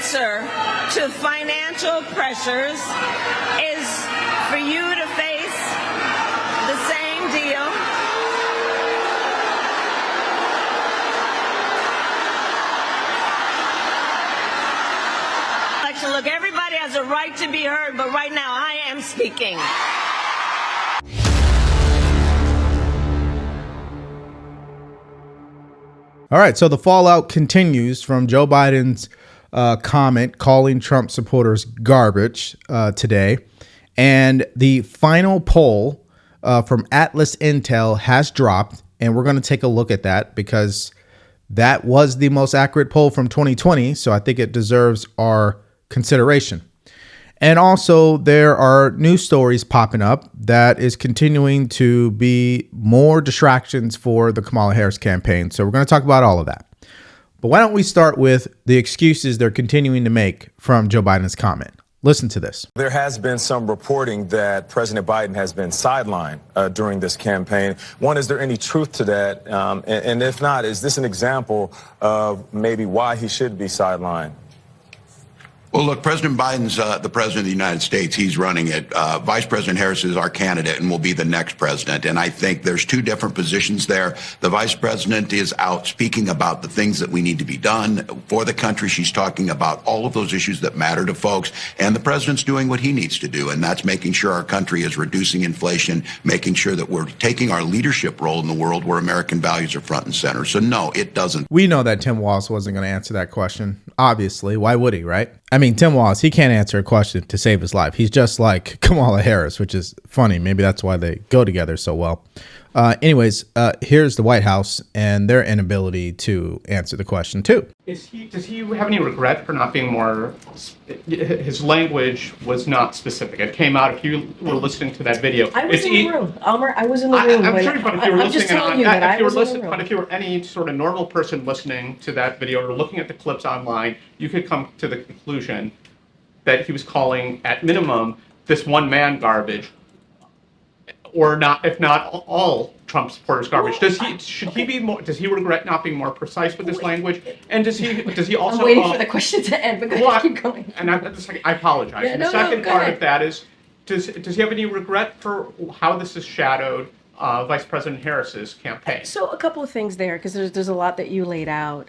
answer to financial pressures is for you to face the same deal. Look, everybody has a right to be heard, but right now I am speaking. All right, so the fallout continues from Joe Biden's comment calling Trump supporters garbage today. And the final poll from Atlas Intel has dropped, and we're going to take a look at that because that was the most accurate poll from 2020. So I think it deserves our consideration. And also there are news stories popping up that is continuing to be more distractions for the Kamala Harris campaign. So we're going to talk about all of that. But why don't we start with the excuses they're continuing to make from Joe Biden's comment? Listen to this. There has been some reporting that President Biden has been sidelined during this campaign. One, is there any truth to that? And if not, is this an example of maybe why he should be sidelined? Well, look, President Biden's the president of the United States. He's running it. Vice President Harris is our candidate and will be the next president. And I think there's two different positions there. The vice president is out speaking about the things that we need to be done for the country. She's talking about all of those issues that matter to folks. And the president's doing what he needs to do. And that's making sure our country is reducing inflation, making sure that we're taking our leadership role in the world where American values are front and center. So, no, it doesn't. We know that Tim Walz wasn't going to answer that question. Obviously. Why would he, right? I mean, Tim Walz, he can't answer a question to save his life. He's just like Kamala Harris, which is funny. Maybe that's why they go together so well. Anyways, here's the White House and their inability to answer the question, too. Does he have any regret for not being more... His language was not specific. It came out, if you were listening to that video... I was in the room. Elmer, I was in the room. I'm sure, but if you were listening... But if you were any sort of normal person listening to that video or looking at the clips online, you could come to the conclusion that he was calling, at minimum, this one man garbage, or not, if not all Trump supporters garbage. Does he regret not being more precise with his language? And does he also... I'm waiting for the question to end, but go ahead, keep going. And I apologize. Yeah, the second part ahead. of that is, does he have any regret for how this has shadowed Vice President Harris's campaign? So a couple of things there, because there's a lot that you laid out.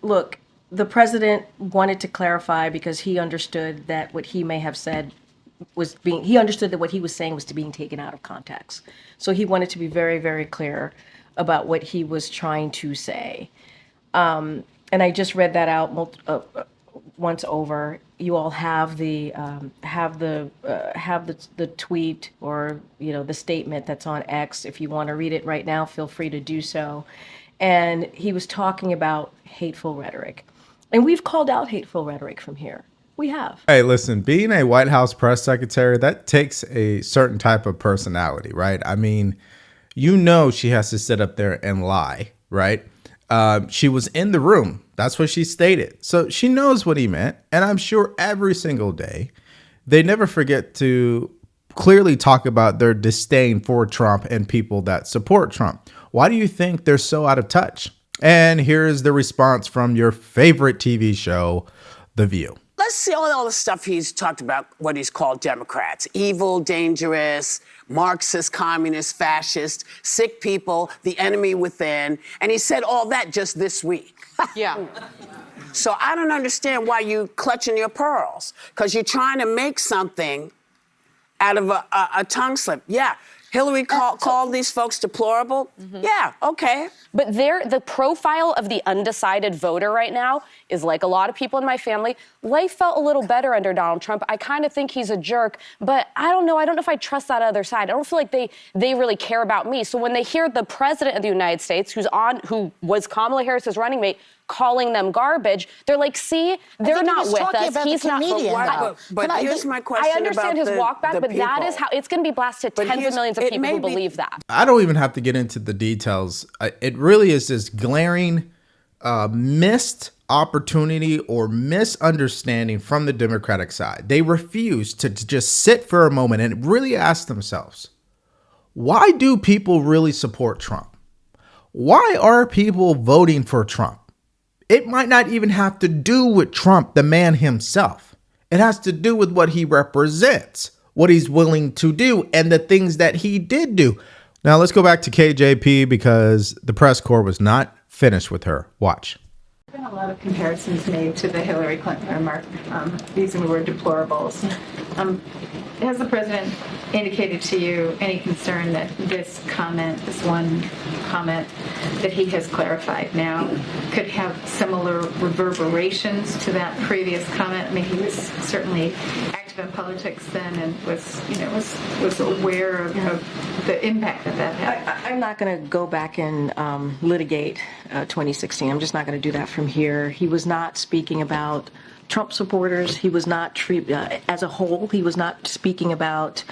Look, the president wanted to clarify because he understood that what he may have said he understood that what he was saying was being taken out of context. So he wanted to be very, very clear about what he was trying to say. And I just read that out once over. You all have the tweet or the statement that's on X. If you want to read it right now, feel free to do so. And he was talking about hateful rhetoric, and we've called out hateful rhetoric from here. We have. Hey, listen, being a White House press secretary, that takes a certain type of personality, right? I mean, she has to sit up there and lie, right? She was in the room. That's what she stated. So she knows what he meant. And I'm sure every single day, they never forget to clearly talk about their disdain for Trump and people that support Trump. Why do you think they're so out of touch? And here's the response from your favorite TV show, The View. Let's see all the stuff he's talked about, what he's called Democrats. Evil, dangerous, Marxist, communist, fascist, sick people, the enemy within. And he said all that just this week. Yeah. So I don't understand why you clutching your pearls. Because you're trying to make something out of a tongue slip. Yeah. Hillary called these folks deplorable? Mm-hmm. Yeah, okay. But the profile of the undecided voter right now is like a lot of people in my family. Life felt a little better under Donald Trump. I kind of think he's a jerk, but I don't know. I don't know if I trust that other side. I don't feel like they really care about me. So when they hear the president of the United States, who was Kamala Harris's running mate, calling them garbage, they're like, see, they're not with us. He's not. But here's my question. I understand his walk back, but that is how it's going to be blasted to tens of millions of people who believe that. I don't even have to get into the details. It really is this glaring missed opportunity or misunderstanding from the Democratic side. They refuse to just sit for a moment and really ask themselves, why do people really support Trump? Why are people voting for Trump? It might not even have to do with Trump, the man himself. It has to do with what he represents, what he's willing to do, and the things that he did do. Now let's go back to KJP because the press corps was not finished with her. Watch. There's been a lot of comparisons made to the Hillary Clinton remark using the word deplorables. Has the president indicated to you any concern that this comment, this one comment that he has clarified now, could have similar reverberations to that previous comment? I mean, he was certainly active in politics then and was aware of the impact that had. I'm not going to go back and litigate 2016. I'm just not going to do that from here. He was not speaking about Trump supporters. He was not, as a whole, he was not speaking about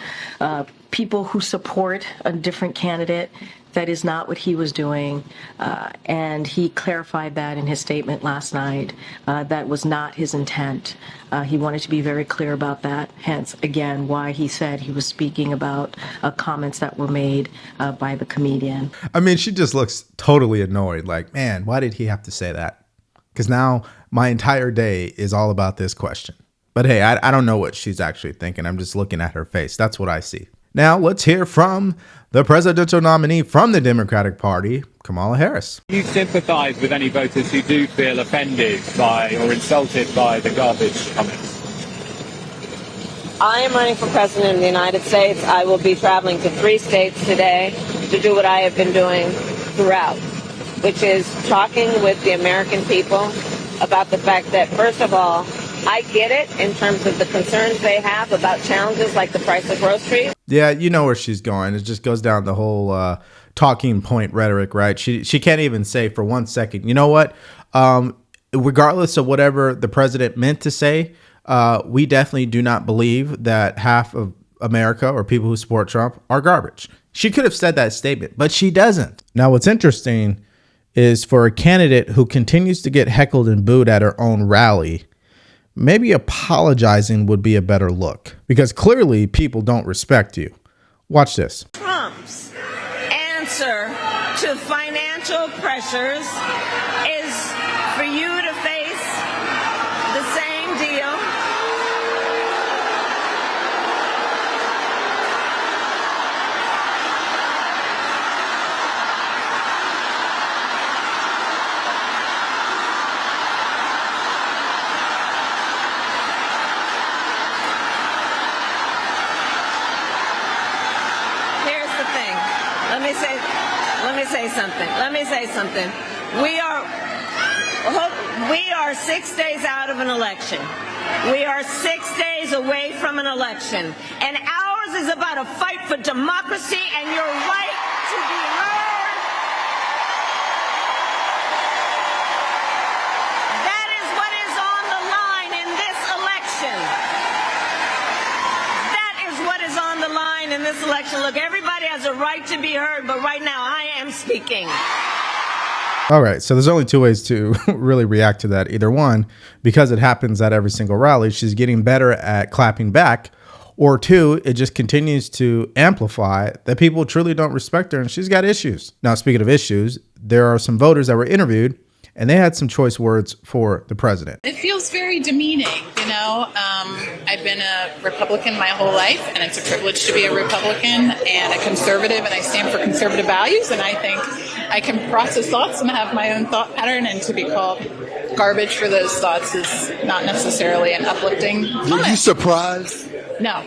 people who support a different candidate. That is not what he was doing. And he clarified that in his statement last night. That was not his intent. He wanted to be very clear about that. Hence, again, why he said he was speaking about comments that were made by the comedian. I mean, she just looks totally annoyed. Like, man, why did he have to say that? Because now my entire day is all about this question. But hey, I don't know what she's actually thinking. I'm just looking at her face. That's what I see. Now let's hear from the presidential nominee from the Democratic Party, Kamala Harris. Do you sympathize with any voters who do feel offended by or insulted by the garbage comments? I am running for president of the United States. I will be traveling to 3 states today to do what I have been doing throughout, which is talking with the American people about the fact that, first of all, I get it in terms of the concerns they have about challenges like the price of groceries. Yeah, you know where she's going. It just goes down the whole talking point rhetoric, right? She can't even say for 1 second, you know what? Regardless of whatever the president meant to say, we definitely do not believe that half of America or people who support Trump are garbage. She could have said that statement, but she doesn't. Now, what's interesting is for a candidate who continues to get heckled and booed at her own rally, maybe apologizing would be a better look because clearly people don't respect you. Watch this. Trump's answer to financial pressures is for you to face the same deal. Let me say something. We are 6 days out of an election. We are 6 days away from an election. And ours is about a fight for democracy and your right to be heard. That is what is on the line in this election. That is what is on the line in this election. Look, everybody has a right to be heard, but right now I am speaking. All right, so there's only 2 ways to really react to that. Either one, because it happens at every single rally, she's getting better at clapping back, or 2, it just continues to amplify that people truly don't respect her and she's got issues. Now, speaking of issues, there are some voters that were interviewed and they had some choice words for the president. It feels very demeaning, you know. I've been a Republican my whole life, and it's a privilege to be a Republican and a conservative, and I stand for conservative values, and I think I can process thoughts and have my own thought pattern, and to be called garbage for those thoughts is not necessarily an uplifting comment. Were you surprised? No,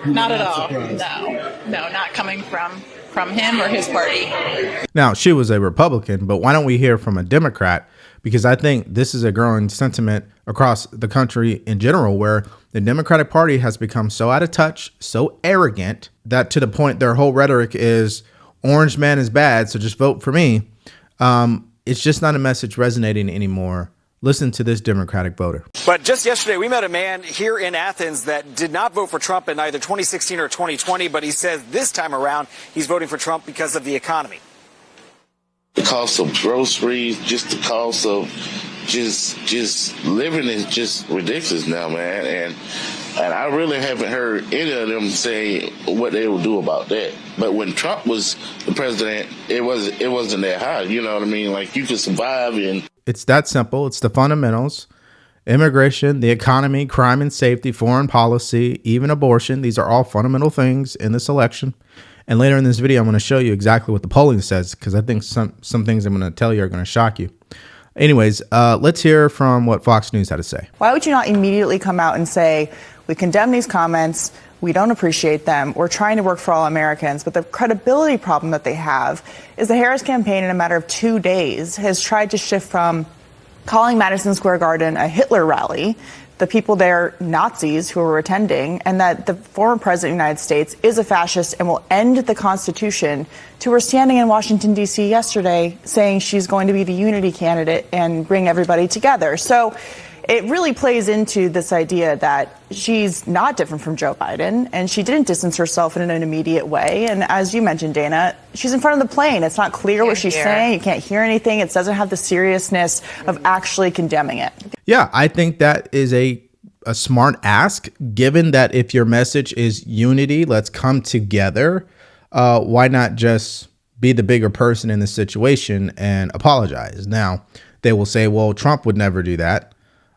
not at all. No, not coming from him or his party. Now, she was a Republican, but why don't we hear from a Democrat? Because I think this is a growing sentiment across the country in general, where the Democratic Party has become so out of touch, so arrogant, that to the point their whole rhetoric is orange man is bad, so just vote for me. It's just not a message resonating anymore. Listen to this Democratic voter. But just yesterday, we met a man here in Athens that did not vote for Trump in either 2016 or 2020, but he says this time around he's voting for Trump because of the economy. The cost of groceries, just the cost of just living is just ridiculous now, man. And I really haven't heard any of them say what they will do about that. But when Trump was the president, it wasn't that high. You know what I mean? Like, you could survive in. It's that simple. It's the fundamentals: immigration, the economy, crime and safety, foreign policy, even abortion. These are all fundamental things in this election. And later in this video, I'm going to show you exactly what the polling says, because I think some things I'm going to tell you are going to shock you. Anyways, let's hear from what Fox News had to say. Why would you not immediately come out and say, we condemn these comments, we don't appreciate them, we're trying to work for all Americans? But the credibility problem that they have is the Harris campaign, in a matter of 2 days, has tried to shift from calling Madison Square Garden a Hitler rally, the people there Nazis who were attending, and that the former president of the United States is a fascist and will end the Constitution, to her standing in Washington, D.C. yesterday saying she's going to be the unity candidate and bring everybody together. So it really plays into this idea that she's not different from Joe Biden, and she didn't distance herself in an immediate way. And as you mentioned, Dana, she's in front of the plane. It's not clear what she's saying. You can't hear anything. It doesn't have the seriousness of actually condemning it. Yeah, I think that is a smart ask, given that if your message is unity, let's come together, why not just be the bigger person in the situation and apologize? Now, they will say, well, Trump would never do that.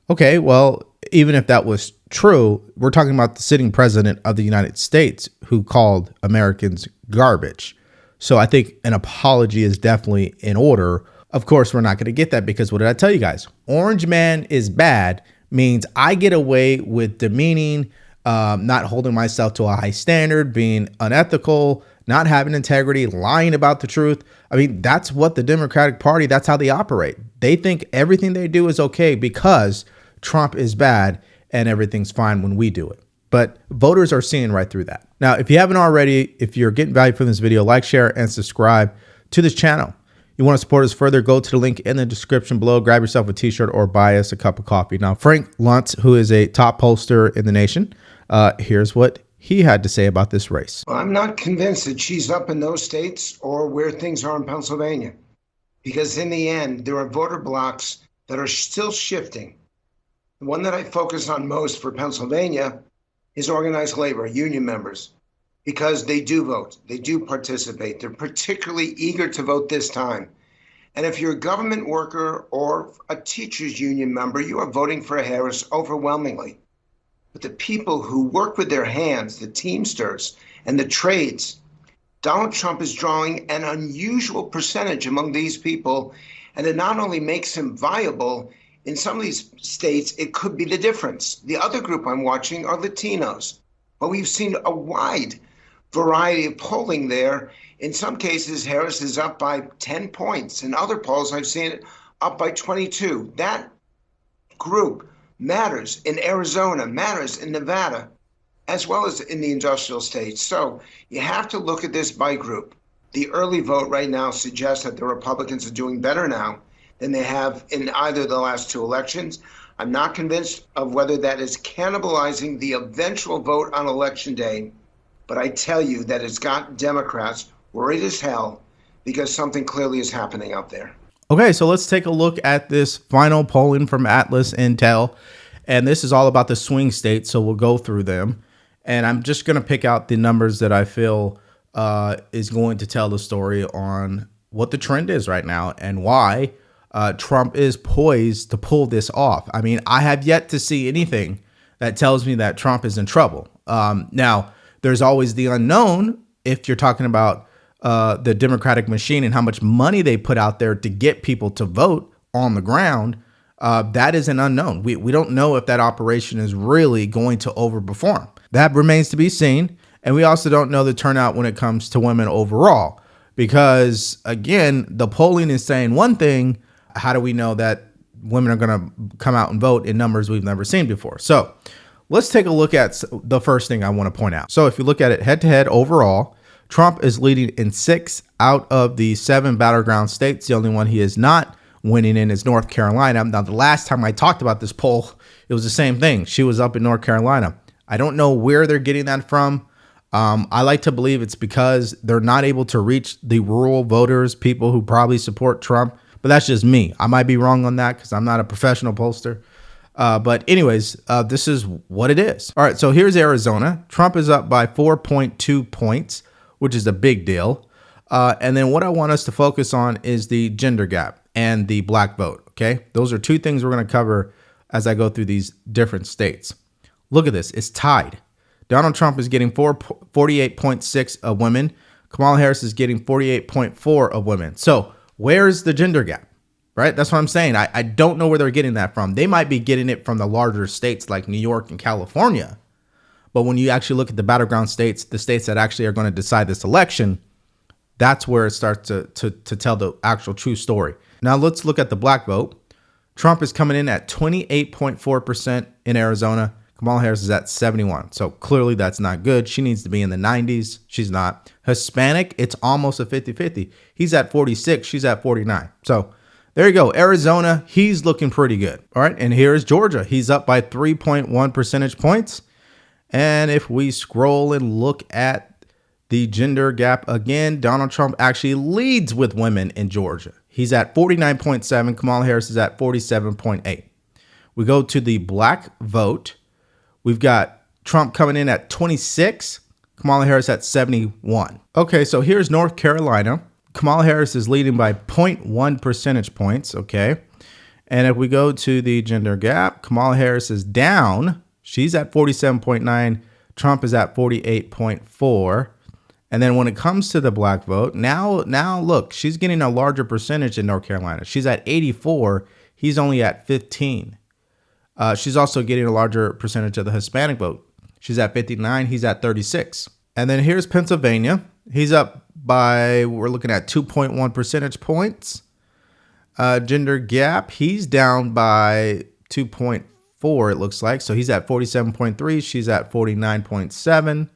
Okay, well, even if that was true, we're talking about the sitting president of the United States who called Americans garbage. So I think an apology is definitely in order. Of course, we're not going to get that, because what did I tell you guys? Orange man is bad means I get away with demeaning, not holding myself to a high standard, being unethical, not having integrity, lying about the truth. I mean, that's what the Democratic Party, that's how they operate. They think everything they do is okay because Trump is bad and everything's fine when we do it. But voters are seeing right through that. Now, if you haven't already, if you're getting value from this video, like, share, and subscribe to this channel. You want to support us further, go to the link in the description below, grab yourself a t-shirt or buy us a cup of coffee. Now, Frank Luntz, who is a top pollster in the nation, here's what he had to say about this race. Well, I'm not convinced that she's up in those states or where things are in Pennsylvania, because in the end, there are voter blocks that are still shifting. The one that I focus on most for Pennsylvania is organized labor, union members, because they do vote, they do participate. They're particularly eager to vote this time. And if you're a government worker or a teachers union member, you are voting for Harris overwhelmingly. But the people who work with their hands, the Teamsters and the trades, Donald Trump is drawing an unusual percentage among these people. And it not only makes him viable, in some of these states, it could be the difference. The other group I'm watching are Latinos. But we've seen a wide variety of polling there. In some cases, Harris is up by 10 points. In other polls, I've seen it up by 22. That group matters in Arizona, matters in Nevada, as well as in the industrial states. So you have to look at this by group. The early vote right now suggests that the Republicans are doing better now than they have in either of the last two elections. I'm not convinced of whether that is cannibalizing the eventual vote on Election Day, but I tell you that it's got Democrats worried as hell because something clearly is happening out there. Okay, so let's take a look at this final polling from Atlas Intel. And this is all about the swing states, so we'll go through them. And I'm just going to pick out the numbers that I feel is going to tell the story on what the trend is right now and why Trump is poised to pull this off. I mean, I have yet to see anything that tells me that Trump is in trouble. Now, there's always the unknown if you're talking about the Democratic machine and how much money they put out there to get people to vote on the ground. That is an unknown. We don't know if that operation is really going to overperform. That remains to be seen. And we also don't know the turnout when it comes to women overall, because, again, the polling is saying one thing. How do we know that women are going to come out and vote in numbers we've never seen before? So let's take a look at the first thing I want to point out. So if you look at it head to head overall, Trump is leading in 6 out of the 7 battleground states. The only one he is not winning in is North Carolina. Now, the last time I talked about this poll, it was the same thing. She was up in North Carolina. I don't know where they're getting that from. I like to believe it's because they're not able to reach the rural voters, people who probably support Trump. But that's just me. I might be wrong on that because I'm not a professional pollster. But anyways, this is what it is. All right, so here's Arizona. Trump is up by 4.2 points, which is a big deal. And then what I want us to focus on is the gender gap and the black vote. Okay, those are two things we're going to cover as I go through these different states. Look at this. It's tied. Donald Trump is getting 48.6 of women. Kamala Harris is getting 48.4 of women. So where's the gender gap? Right? That's what I'm saying. I don't know where they're getting that from. They might be getting it from the larger states like New York and California. But when you actually look at the battleground states, the states that actually are going to decide this election, that's where it starts to tell the actual true story. Now let's look at the black vote. Trump is coming in at 28.4% in Arizona. Kamala Harris is at 71. So clearly that's not good. She needs to be in the 90s. She's not. Hispanic, it's almost a 50-50. He's at 46. She's at 49. So there you go. Arizona, he's looking pretty good. All right. And here's Georgia. He's up by 3.1 percentage points. And if we scroll and look at the gender gap again, Donald Trump actually leads with women in Georgia. He's at 49.7. Kamala Harris is at 47.8. We go to the black vote. We've got Trump coming in at 26. Kamala Harris at 71. Okay, so here's North Carolina. Kamala Harris is leading by 0.1 percentage points. Okay. And if we go to the gender gap, Kamala Harris is down. She's at 47.9. Trump is at 48.4. And then when it comes to the black vote, now look, she's getting a larger percentage in North Carolina. She's at 84. He's only at 15. She's also getting a larger percentage of the Hispanic vote. She's at 59. He's at 36. And then here's Pennsylvania. He's up by, we're looking at 2.1 percentage points. Gender gap, he's down by 2.4, it looks like. So he's at 47.3. She's at 49.7.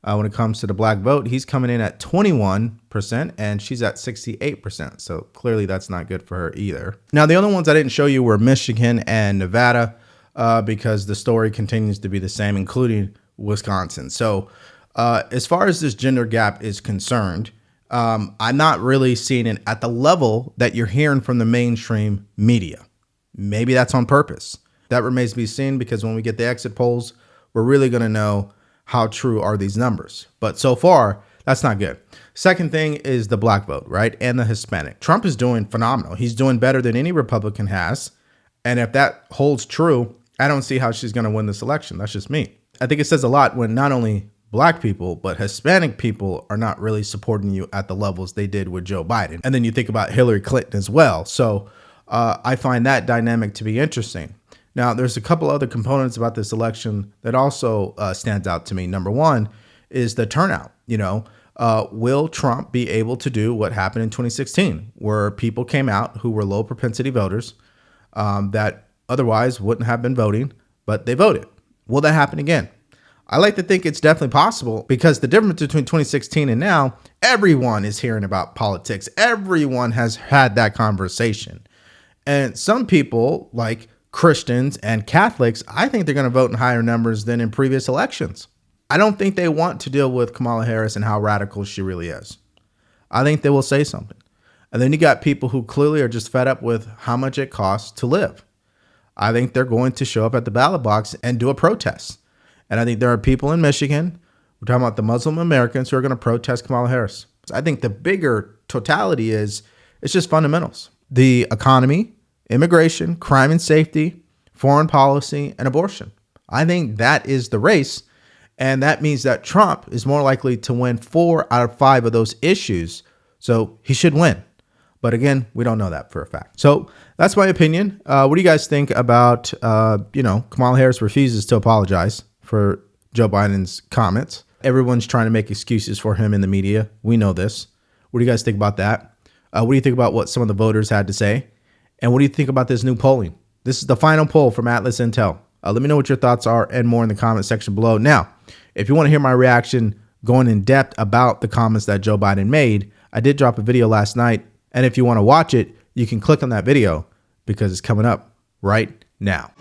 When it comes to the black vote, he's coming in at 21% and she's at 68%. So clearly that's not good for her either. Now, the other ones I didn't show you were Michigan and Nevada because the story continues to be the same, including Wisconsin. So as far as this gender gap is concerned, I'm not really seeing it at the level that you're hearing from the mainstream media. Maybe that's on purpose. That remains to be seen because when we get the exit polls, we're really going to know how true are these numbers. But so far, that's not good. Second thing is the black vote, right? And the Hispanic. Trump is doing phenomenal. He's doing better than any Republican has. And if that holds true, I don't see how she's going to win this election. That's just me. I think it says a lot when not only black people, but Hispanic people are not really supporting you at the levels they did with Joe Biden. And then you think about Hillary Clinton as well. So I find that dynamic to be interesting. Now, there's a couple other components about this election that also stands out to me. Number one is the turnout. Will Trump be able to do what happened in 2016, where people came out who were low propensity voters that otherwise wouldn't have been voting, but they voted? Will that happen again? I like to think it's definitely possible because the difference between 2016 and now, everyone is hearing about politics. Everyone has had that conversation. And some people, like Christians and Catholics, I think they're going to vote in higher numbers than in previous elections. I don't think they want to deal with Kamala Harris and how radical she really is. I think they will say something. And then you got people who clearly are just fed up with how much it costs to live. I think they're going to show up at the ballot box and do a protest. And I think there are people in Michigan, we're talking about the Muslim Americans, who are going to protest Kamala Harris. I think the bigger totality is it's just fundamentals. The economy, immigration, crime and safety, foreign policy, and abortion. I think that is the race. And that means that Trump is more likely to win 4 out of 5 of those issues. So he should win. But again, we don't know that for a fact. So that's my opinion. What do you guys think about, Kamala Harris refuses to apologize for Joe Biden's comments. Everyone's trying to make excuses for him in the media. We know this. What do you guys think about that? What do you think about what some of the voters had to say? And what do you think about this new polling? This is the final poll from Atlas Intel. Let me know what your thoughts are and more in the comment section below. Now, if you want to hear my reaction going in depth about the comments that Joe Biden made, I did drop a video last night. And if you want to watch it, you can click on that video because it's coming up right now.